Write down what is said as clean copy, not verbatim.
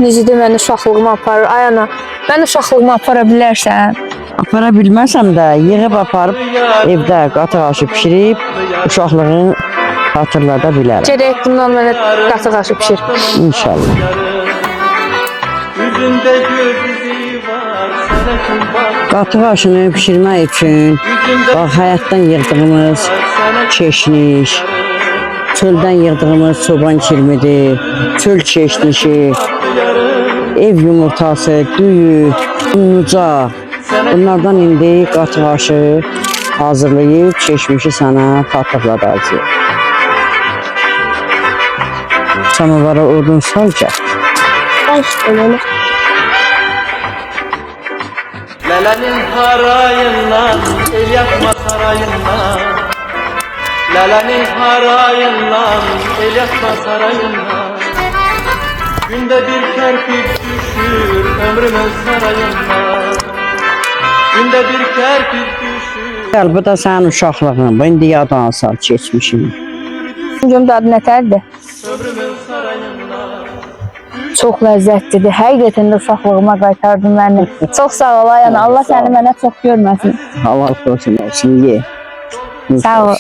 necə də məni uşaqlığıma aparır. Ay ana, məni uşaqlığıma apara bilərsən? Apara bilməsəm də yığıb aparıb evdə qatıq aşı pişirib uşaqlığını hatırlada bilərəm. Gərək bundan mənə qatıq aşı pişir. İnşallah. Qatıq aşını pişirmək üçün bax, həyatdan yığdığımız keşniş, çöldən yığdığımız çoban kirmidir, çöl keşnişi, ev yumurtası, düyü, unluca. Bunlardan indi qatıq aşı hazırlayıb keşmişi sana xatırladacaq. Samavara odun salacaq. Başlayalım. Lələnin harayından, el yakma sarayından. Lələnin harayından, el yakma sarayından. Günde bir kerpiç düşür ömrümün sarayından. Günde bir kerpiç düşür. Bu da sənin uşaqlığın, bu indi yadına sal keçmişim. Gün dadı nətərdir? Ömrümün sarayından. Çox ləzzətlidir. Həqiqətən də uşaqlığıma qaytardı məni. Çox sağ ol ay ana. Allah səni mənə çox görməsin. Halal olsun, ye. Sağ ol.